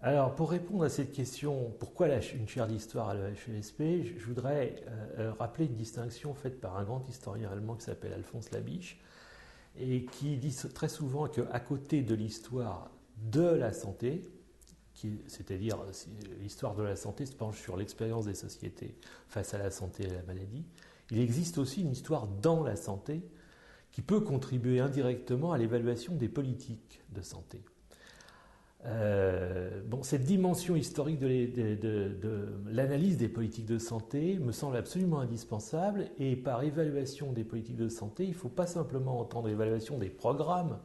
Alors, pour répondre à cette question, pourquoi une chaire d'histoire à l'EHESP, je voudrais rappeler une distinction faite par un grand historien allemand qui s'appelle Alphonse Labiche, et qui dit très souvent qu'à côté de l'histoire de la santé, c'est-à-dire l'histoire de la santé se penche sur l'expérience des sociétés face à la santé et à la maladie, il existe aussi une histoire dans la santé qui peut contribuer indirectement à l'évaluation des politiques de santé. Cette dimension historique de l'analyse des politiques de santé me semble absolument indispensable, et par évaluation des politiques de santé, il ne faut pas simplement entendre l'évaluation des programmes,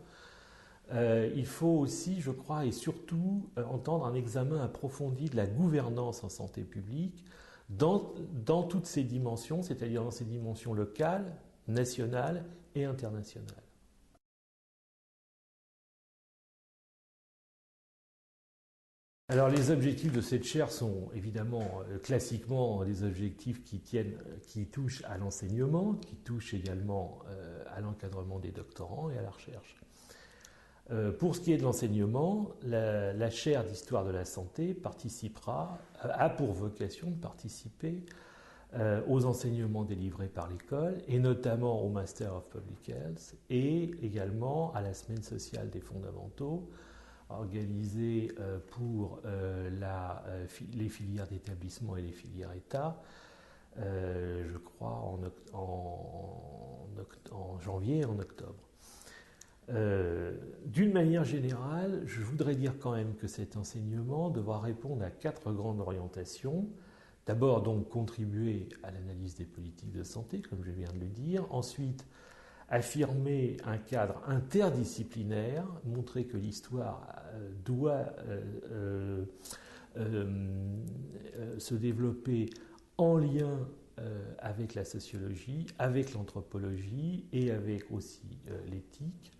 il faut aussi, je crois, et surtout entendre un examen approfondi de la gouvernance en santé publique dans toutes ses dimensions, c'est-à-dire dans ses dimensions locales, nationales et internationales. Alors les objectifs de cette chaire sont évidemment classiquement des objectifs qui touchent à l'enseignement, qui touchent également à l'encadrement des doctorants et à la recherche. Pour ce qui est de l'enseignement, la chaire d'histoire de la santé a pour vocation de participer aux enseignements délivrés par l'école, et notamment au Master of Public Health, et également à la semaine sociale des fondamentaux, organisée pour les filières d'établissement et les filières État, je crois en janvier et en octobre. D'une manière générale, je voudrais dire quand même que cet enseignement devra répondre à 4 grandes orientations. D'abord, donc, contribuer à l'analyse des politiques de santé, comme je viens de le dire. Ensuite, affirmer un cadre interdisciplinaire, montrer que l'histoire doit se développer en lien avec la sociologie, avec l'anthropologie et avec aussi l'éthique.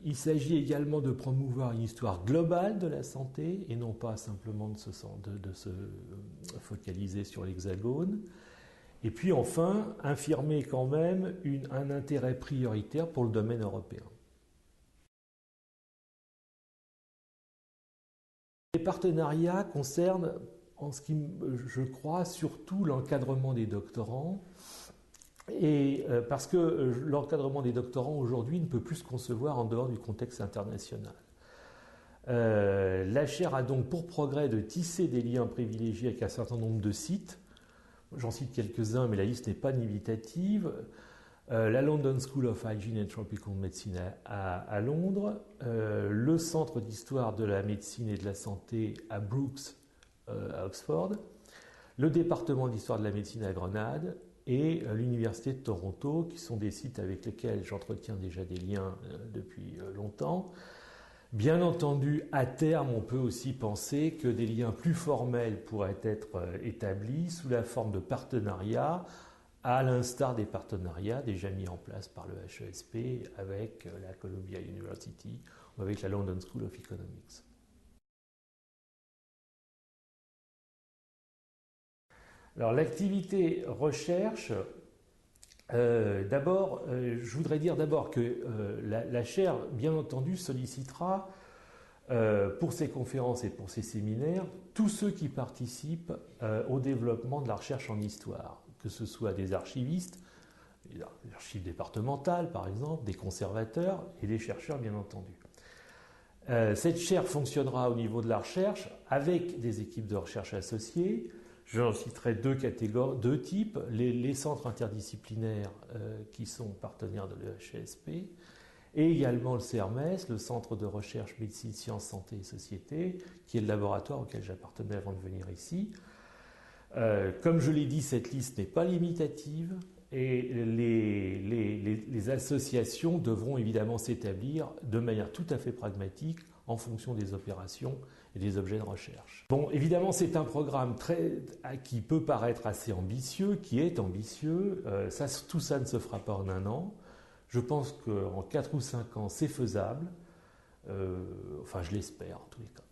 Il s'agit également de promouvoir une histoire globale de la santé et non pas simplement de se focaliser sur l'Hexagone. Et puis enfin, affirmer quand même un intérêt prioritaire pour le domaine européen. Les partenariats concernent, je crois, surtout l'encadrement des doctorants, et parce que l'encadrement des doctorants aujourd'hui ne peut plus se concevoir en dehors du contexte international. La chaire a donc pour progrès de tisser des liens privilégiés avec un certain nombre de sites. J'en cite quelques-uns, mais la liste n'est pas limitative. La London School of Hygiene and Tropical Medicine à Londres, le Centre d'histoire de la médecine et de la santé à Brooks, à Oxford, le département d'histoire de la médecine à Grenade et l'Université de Toronto, qui sont des sites avec lesquels j'entretiens déjà des liens depuis longtemps. Bien entendu, à terme, on peut aussi penser que des liens plus formels pourraient être établis sous la forme de partenariats, à l'instar des partenariats déjà mis en place par le HESP avec la Columbia University ou avec la London School of Economics. Alors l'activité recherche, je voudrais dire d'abord que la chaire, bien entendu, sollicitera pour ses conférences et pour ses séminaires tous ceux qui participent au développement de la recherche en histoire, que ce soit des archivistes, des archives départementales par exemple, des conservateurs et des chercheurs bien entendu. Cette chaire fonctionnera au niveau de la recherche avec des équipes de recherche associées. J'en citerai deux types, les centres interdisciplinaires qui sont partenaires de l'EHESP, et également le CERMES, le Centre de recherche médecine, sciences, santé et société, qui est le laboratoire auquel j'appartenais avant de venir ici. Comme je l'ai dit, cette liste n'est pas limitative et les associations devront évidemment s'établir de manière tout à fait pragmatique en fonction des opérations et des objets de recherche. Bon, évidemment, c'est un programme qui peut paraître assez ambitieux, qui est ambitieux. Tout ça ne se fera pas en un an. Je pense qu'en 4 ou 5 ans, c'est faisable. Enfin, je l'espère en tous les cas.